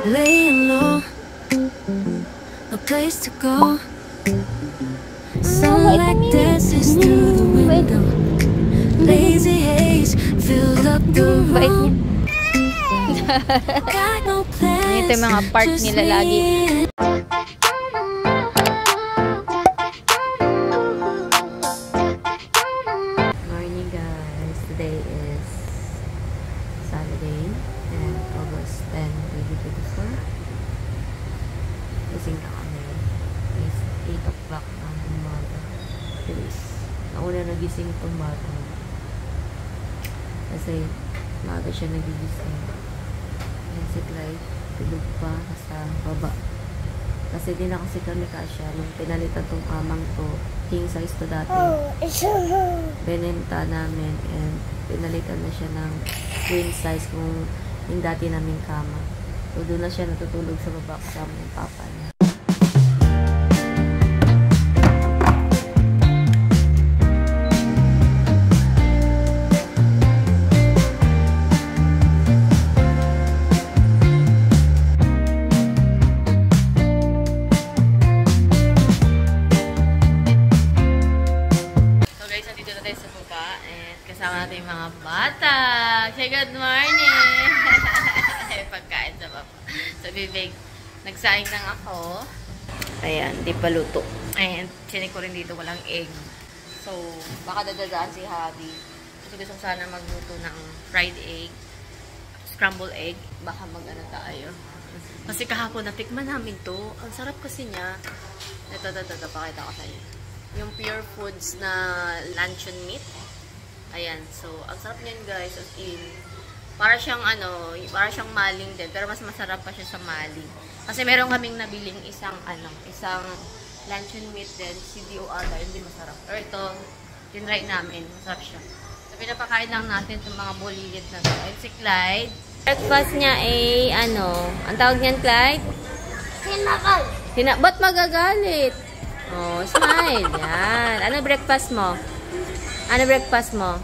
Laying low, no place to go. Sunlight dances through the window. Lazy haze filled up the room. Got no plans, ito yung mga part nila lagi. Morning guys, today is Saturday and August 10, 2024. Gising na kami. It's 8 o'clock ng umaga. Please, nauna nagising itong bata. Kasi maaga siya nagigising. Yan si Clyde, tulog pa sa baba. Kasi di na kasi kami kasya nung pinalitan tong kamang to. King size to dati. Benenta namin and pinalitan na siya ng queen size kung yung dati naming kama. So doon na siya natutulog sa baba kasama ng papa niya. Kasama natin yung mga bata. Say good morning! Pagkain sa baba. So, bibig, nagsaing lang ako. Ayan, di pa luto. And, sinig ko rin dito walang egg. So, baka dadadaan si Habi. Kasi gusto ko sana magluto ng fried egg, scrambled egg. Baka mag-ano tayo. Kasi kahapon, natikman namin to. Ang sarap kasi niya. Ito, pakita ko sa inyo. Yung Pure Foods na luncheon meat. Ayan, so, ang sarap niyan guys, as in, para siyang para siyang maling din, pero mas masarap pa siya sa maling. Kasi meron kaming nabiling isang luncheon meat din, CDOR, hindi masarap. Pero ito, tinry namin, masarap siya. So, pinapakain lang natin itong mga bulilit na ito. And si Clyde, breakfast niya ay, ang tawag niyan, Clyde? Tinapay. Ba't magagalit? Oh, smile, yan. Ano breakfast mo? Ano breakfast mo?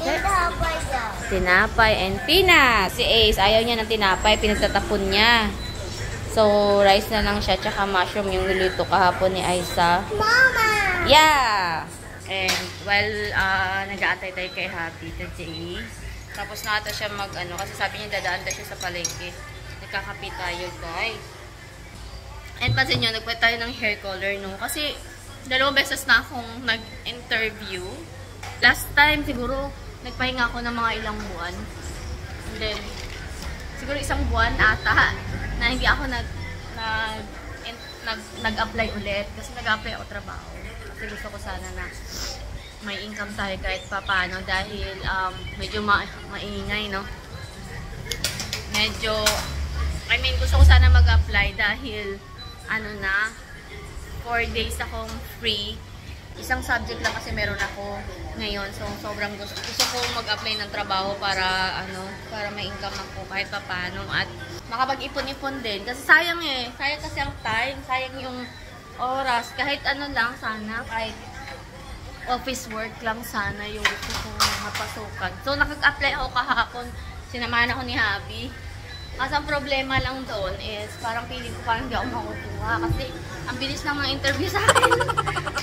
Tinapay daw. Tinapay and peanuts. Si Ace, ayaw niya ng tinapay. Pinagtatapon niya. So, rice na lang siya. Tsaka mushroom yung nilito kahapon ni Aiza. Mama! Yeah! And, while nag-aantay tayo kay Happy, kasi tapos na ata siya kasi sabi niya dadaan tayo siya sa palengke. Nagkakape tayo, guys. And pansin nyo, nagpapit tayo ng hair color, no? Kasi, 2 beses na akong nag-interview. Last time, siguro, nagpahinga ako ng mga ilang buwan. And then, siguro 1 buwan ata, na hindi ako nag-apply ulit. Kasi nag-apply ako trabaho. Kasi gusto ko sana na may income tayo kahit papaano. Dahil, medyo maingay, no? Medyo, gusto ko sana mag-apply dahil, 4 days akong free. Isang subject lang kasi meron ako ngayon. So, sobrang gusto ko mag-apply ng trabaho para, para may income ako kahit pa paano. At makapag-ipon-ipon din. Kasi sayang sayang kasi ang time. Sayang yung oras. Kahit lang sana. Kahit office work lang sana yung gusto kong mapasukan. So, nakag-apply ako kahapon. Sinamahan ako ni Habi. Kasi ang problema lang doon is parang feeling ko parang hindi ako makukuha kasi ang bilis lang ng interview sa akin.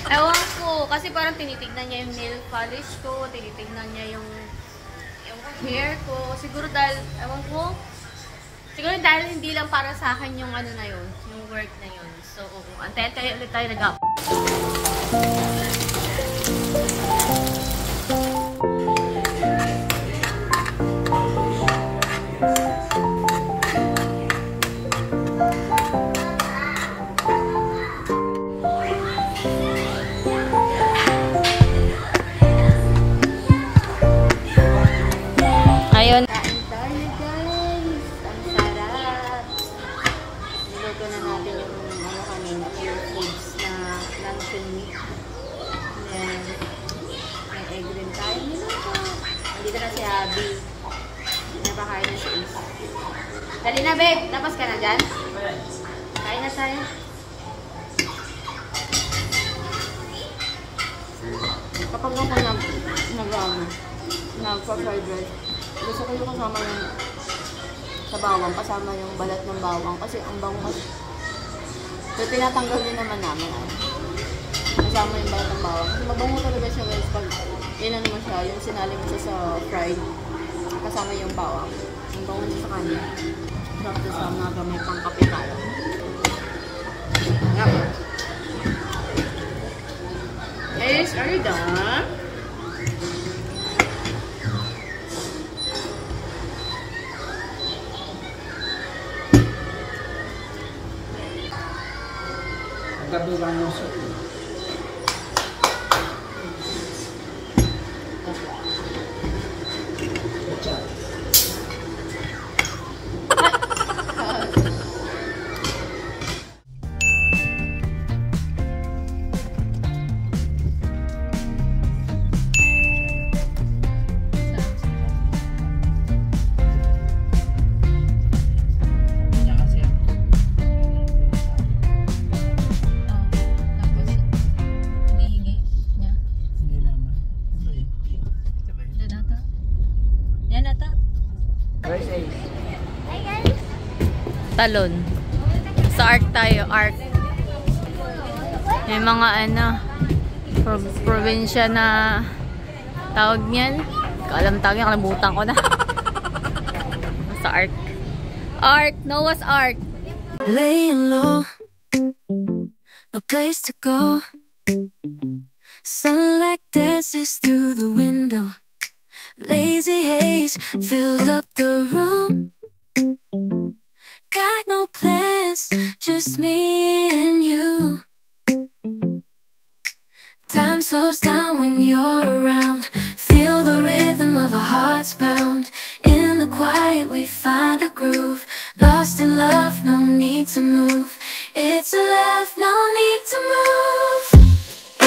Ewan ko. Kasi parang tinitignan niya yung nail polish ko, tinitignan niya yung hair ko. Siguro dahil, ewan ko, siguro dahil hindi lang para sa akin yung na yun, yung work na yun. So, antayin tayo ulit tayo nag-up. Ayun. Kain tayo guys. Ang sarap. Niluto na natin yung kanina, Pure Foods na luncheon meat. And then, may egg rin tayo niluto. Nandito na si Abby. Napakain na si Ace. Dali na babe. Tapos ka na dyan? Kain na tayo. Kapag ako nag-fried rice, gusto ko yung kasama yung sa bawang, kasama yung balat ng bawang kasi ang bango kasi. So, tinatanggal din naman namin. Kasama yung balat ng bawang. Kasi mabango talaga siya guys pag inan mo siya, yung sinalim mo siya sa fried, kasama yung bawang. Ang bango niya sa kanya. Tapos sa mga gamay pang kape tayo. Guys, are you done? Gabi lang yung soup. Talon. Sa ARC tayo, ARC. May mga probinsya na tawag niyan. Alam tawag niya, kalimutan ko na. Sa ARC. ARC! Noah's ARC! Laying low, no place to go. Sunlight dances through the window. Lazy haze filled up the room. Got no plans, just me and you. Time slows down when you're around. Feel the rhythm of our hearts pound. In the quiet we find a groove. Lost in love, no need to move. It's a love, no need to move.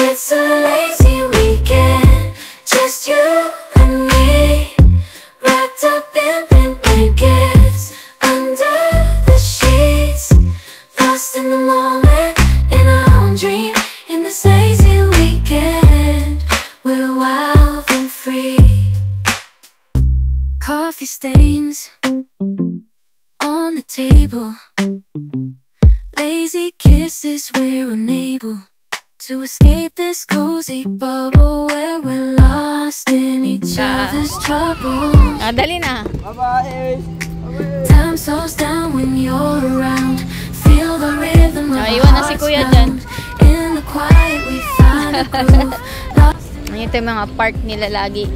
It's a lazy weekend, just you and me. Wrapped up in blankets under the sheets. Lost in the moment, in our own dream. In this lazy weekend, we're wild and free. Coffee stains on the table. Lazy kisses, we're unable to escape this cozy bubble where we're lost in each other's trouble. Dali na. Bye-bye! Time slows down when you're around. Feel the rhythm of Naiwan na si hearts Kuya pound. In the quiet we find a groove. Ito yung mga park nila lagi.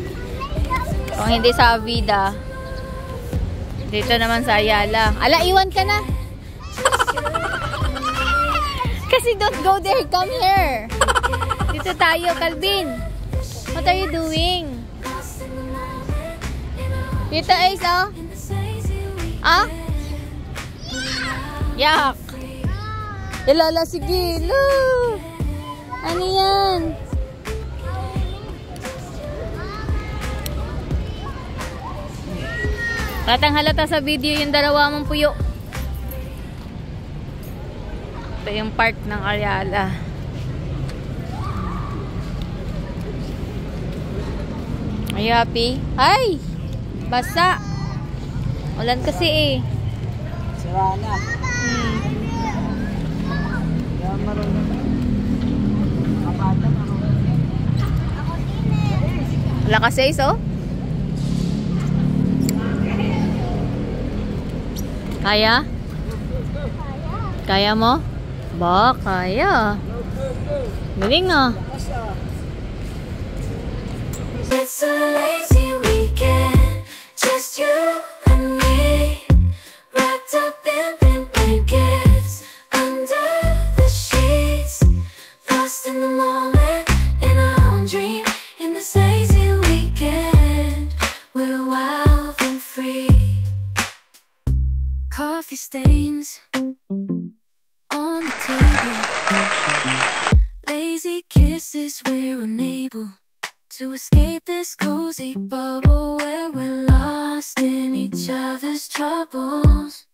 Kung hindi sa Avida, dito naman sa Ayala. Ala, iwan ka na! Kasi don't go there, come here! Dito tayo, Calvin! What are you doing? Dito, Ace, oh! Ah? Yak! Ilala, sige! Look! Ano yan? Ratang halata sa video yung dalawa mong puyo. Ito yung park ng Ayala. Are you happy? Ay! Basa! Ulan kasi eh. Sira na. Kaya marunong. Kapata marunong. Wala kasi oh. Kaya? Kaya mo? Ba, kaya. Galing ah. It's a lazy weekend, just you and me. Wrapped up in blankets under the sheets. Lost in the moment, in our own dream. In this lazy weekend, we're wild and free. Coffee stains on the table. Lazy kisses, we're unable to escape this cozy bubble where we're lost in each other's troubles.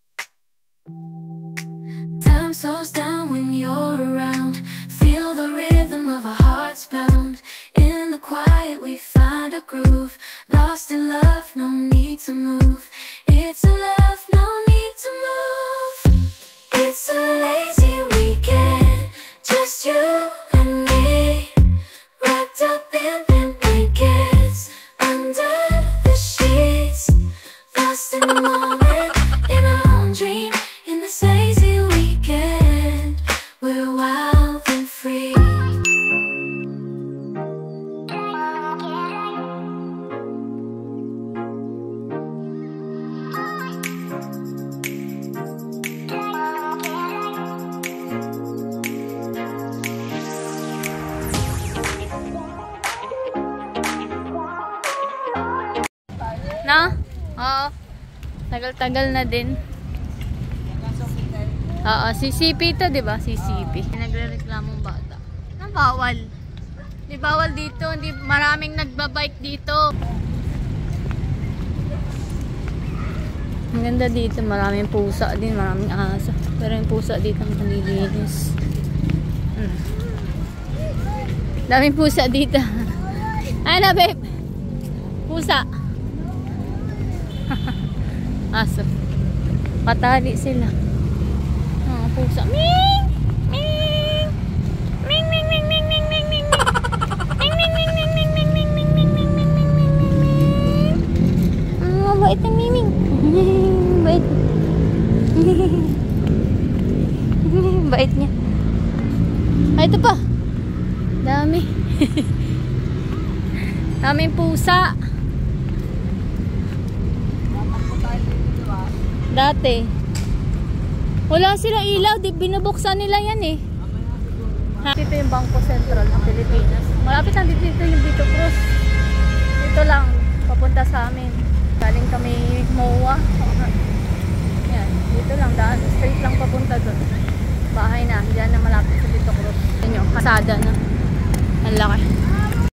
Time slows down when you're around. Feel the rhythm of our hearts pound. In the quiet we find a groove. Lost in love, no need to move. It's a love, no Tagal-tagal na din. Oo, CCP to, di ba? CCP. Nagre-reklamong bata. Ang bawal. Di bawal dito. Hindi maraming nagbabike dito. Ang ganda dito. Maraming pusa din. Maraming asa. Pero yung pusa dito malilinis. Daming pusa dito. Ay na, babe. Pusa. Aso. Patali sila. Pusa. Ming! Ming! Ming, ming, ming, ming, ming, ming, ming, ming. Ming, ming, ming, ming, ming, ming, ming, ming, ming, ming, ming, ming, ming, ming. Bait ang miming. Bait. Bait niya. Ay, ito pa. Dami. Daming pusa. Dati. Wala sila ilaw, di binubuksan nila yan eh. Dito yung Bangko Sentral ng Pilipinas. Malapit lang dito yung Vito Cruz. Dito lang, papunta sa amin. Galing kami MOA. Yan, dito lang daan. Straight lang papunta doon. Bahay na, diyan na malapit sa Vito Cruz. Yan yung kasada na. Ang laki.